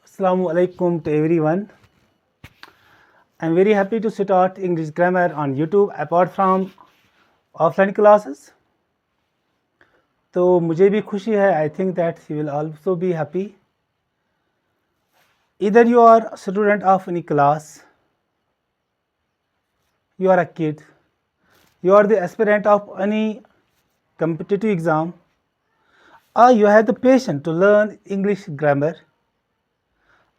Assalamu alaikum to everyone. I'm very happy to start English grammar on YouTube apart from offline classes. तो मुझे भी खुशी है. I think that you will also be happy. Either you are a student of any class, you are a kid, you are the aspirant of any competitive exam, or you have the passion to learn English grammar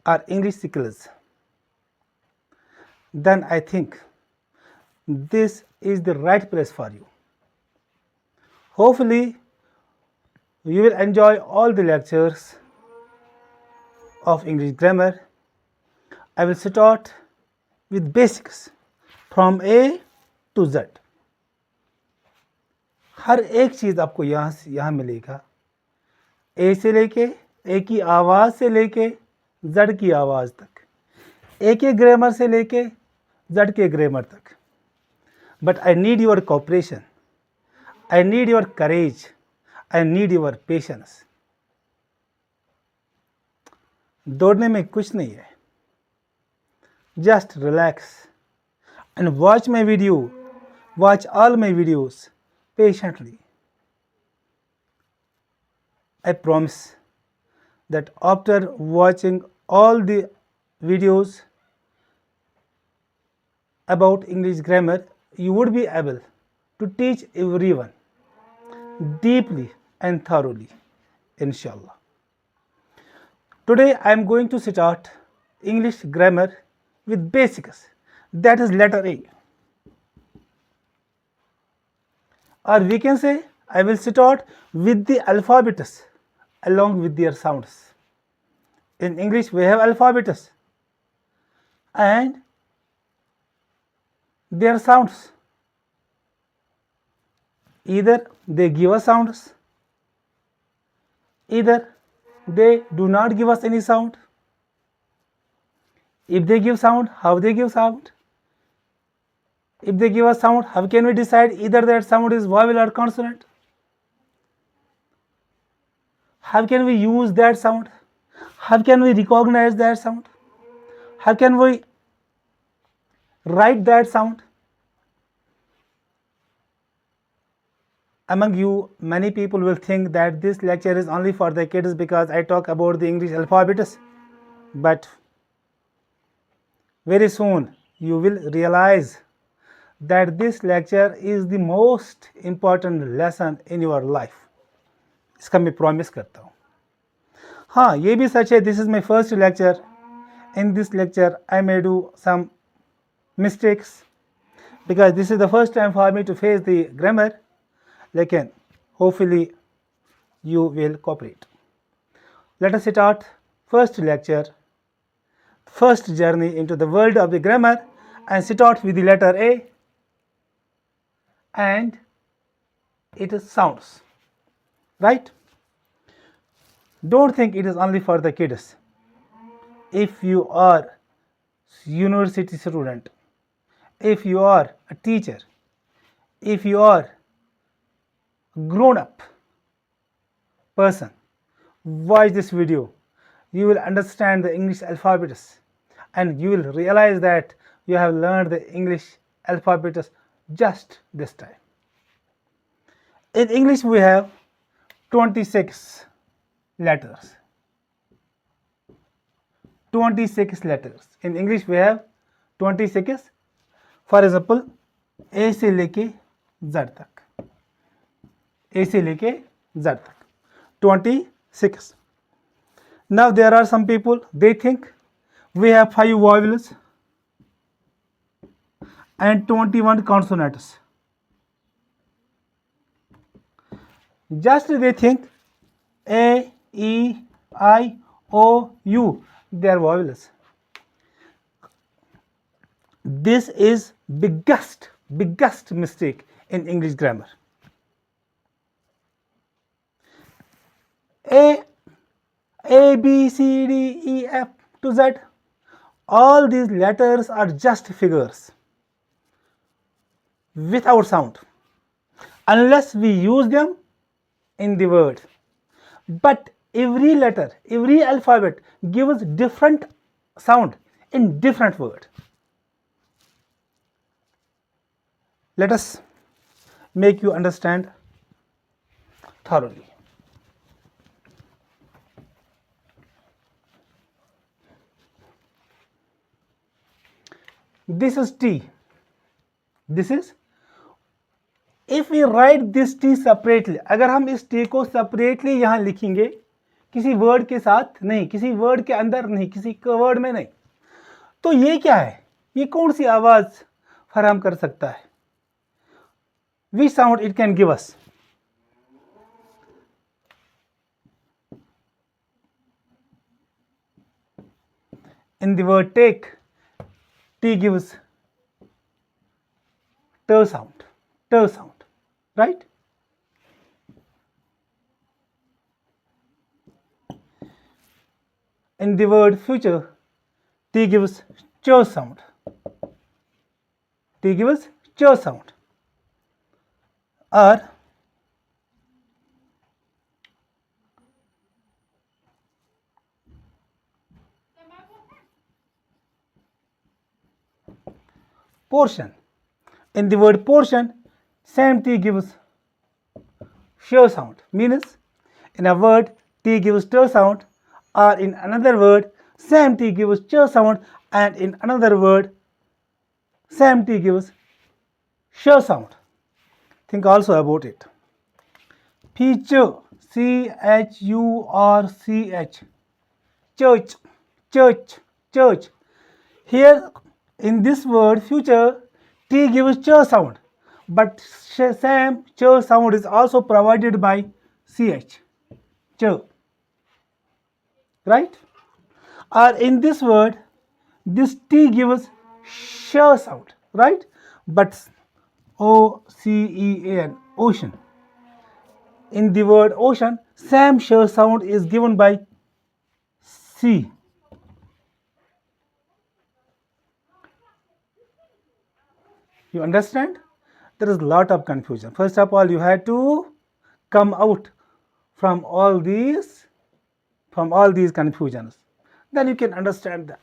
or English skills, then I think this is the right place for you. Hopefully, you will enjoy all the lectures of English grammar. I will start with basics from A to Z. हर एक चीज़ आपको यहाँ मिलेगा. ए से लेके, ए की आवाज़ से लेके Z की आवाज़ तक, ए के ग्रामर से लेके Z के ग्रामर तक. But I need your cooperation. I need your courage. I need your patience. दौड़ने में कुछ नहीं है. Just relax and watch my video. Watch all my videos patiently. I promise that after watching all the videos about English grammar, you would be able to teach everyone deeply and thoroughly, inshallah. Today I am going to start English grammar with basics, that is letter A. Or we can say I will start with the alphabets along with their sounds. In English we have alphabets and their sounds. Either they give us sounds, either they do not give us any sound. If they give sound, how they give sound? If they give us sound, how can we decide either that sound is vowel or consonant? How can we use that sound? How can we recognize that sound? How can we write that sound? Among you, many people will think that this lecture is only for the kids because I talk about the English alphabets. But very soon you will realize that this lecture is the most important lesson in your life. इसका मैं promise करता हूँ. हाँ, ये भी सच है. This is my first lecture. In this lecture, I may do some mistakes because this is the first time for me to face the grammar. लेकिन hopefully you will cooperate. Let us start first lecture, first journey into the world of the grammar, and start with the letter A, and it sounds right. Don't think it is only for the kids. If you are university student, if you are a teacher, if you are grown up person, watch this video. You will understand the English alphabets and you will realize that you have learned the English alphabets just this time. In English we have 26 letters. 26 letters. In English we have 26. For example, A से लेके Z तक. A से लेके Z तक 26. Now there are some people, they think we have 5 vowels and 21 consonants. Just they think A, E, I, O, U, they are vowels. This is biggest mistake in English grammar. A, B, C, D, E, F to Z, all these letters are just figures without sound unless we use them in the word. But every letter, every alphabet gives different sound in different word. Let us make you understand thoroughly. This is T. This is, if we write this T separately, अगर हम इस T को separately यहाँ लिखेंगे, किसी word के साथ नहीं, किसी वर्ड के अंदर नहीं, किसी वर्ड में नहीं, तो ये क्या है? ये कौन सी आवाज फराहम कर सकता है? Which sound it can give us? In the word take, T gives t sound, right? In the word future, T gives ch sound. T gives ch sound. Or portion. In the word portion, same T gives sh sound. Means in a word T gives t sound, or in another word same T gives ch sound, and in another word same T gives sh sound. Think also about it. Future, church, church. Here in this word future, T gives ch sound, but same ch sound is also provided by ch, right? Or in this word, this T gives sh sound, right? But ocean, ocean. In the word ocean, same sh sound is given by c. You understand? There is a lot of confusion. First of all, you had to come out from all these confusions. Then you can understand the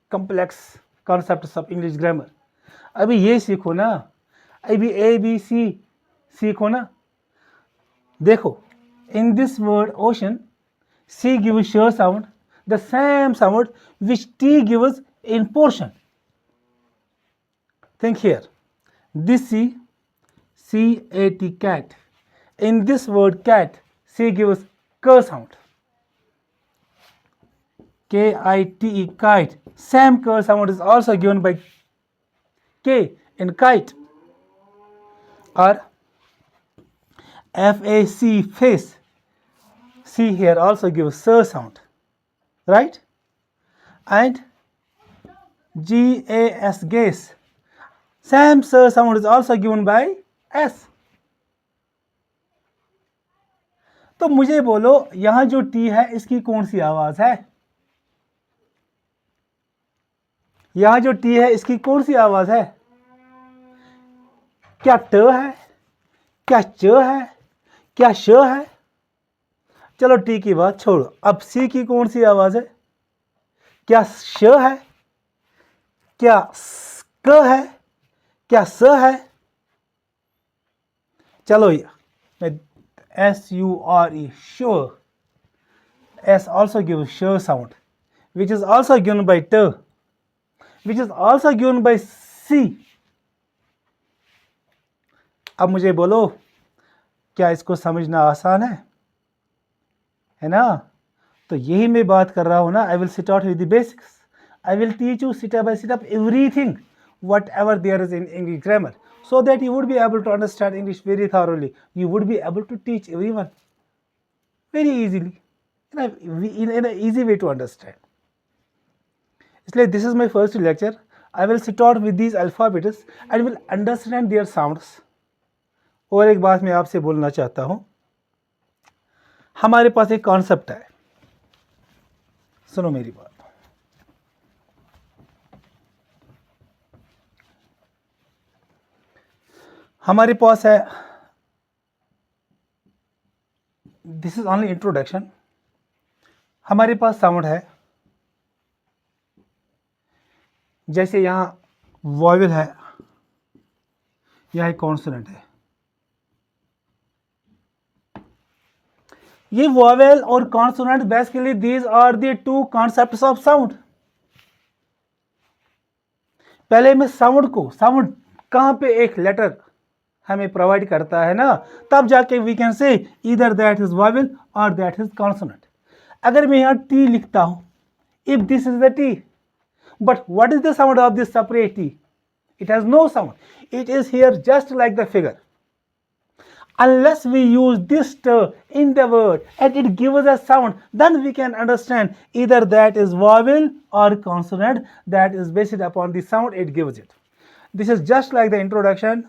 complex concepts of English grammar. अभी ये सीखो ना, अभी ABC सीखो ना. देखो, in this word ocean, C gives sh sound, the same sound which T gives in portion. Think here. This C-A-T, cat. In this word cat, C gives k sound. K-I-T-E, kite. Same k sound is also given by K in kite. Or F-A-C, face. C here also gives s sound, right? And G-A-S, gas. Same s sound is also given by S. तो मुझे बोलो, यहां जो T है इसकी कौन सी आवाज है? यहां जो T है इसकी कौन सी आवाज है? क्या ट है, क्या च है, क्या श है? चलो T की बात छोड़ो. अब C की कौन सी आवाज है? क्या श है, क्या क है, क्या स है? चलो S-U-R-E, sure. S also gives sh sound, which is also given by t, which is also given by C. अब मुझे बोलो, क्या इसको समझना आसान है ना? तो यही मैं बात कर रहा हूं ना. I will start with the basics. I will teach you step by step everything, whatever there is in English grammar, so that you would be able to understand English very thoroughly. You would be able to teach everyone very easily, in an easy way to understand. इसलिए this is my first lecture. I will start with these alphabets and will understand their sounds. और एक बात मैं आपसे बोलना चाहता हूं. हमारे पास एक कॉन्सेप्ट है, सुनो मेरी बात. हमारे पास है, दिस इज ओनली इंट्रोडक्शन। हमारे पास साउंड है, जैसे यहाँ वॉवेल है, यह एक कॉन्सोनेंट है। ये वॉवेल और consonant basically these are the two concepts of sound. पहले मैं साउंड कहाँ पे एक लेटर हमें प्रोवाइड करता है ना, तब जाके we can say either that is vowel और दैट इज कॉन्सोनेंट। अगर मैं यहाँ टी लिखता हूं, if this is the T, but what is the sound of this separate T? It has no sound. It is here just like the figure. Unless we use this in the word and it gives us sound, then we can understand either that is vowel or consonant that is based upon the sound it gives it. This is just like the introduction.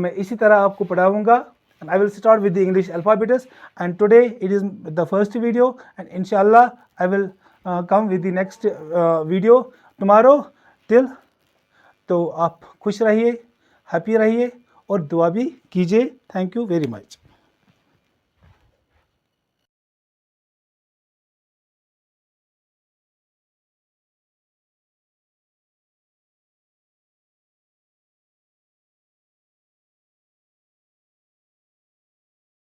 मैं इसी तरह आपको पढ़ाऊंगा, and I will start with the English alphabets, and today it is the first video, and inshallah I will come with the next video tomorrow. Till तो आप खुश रहिए, happy रहिए और दुआ भी कीजिए। Thank you very much.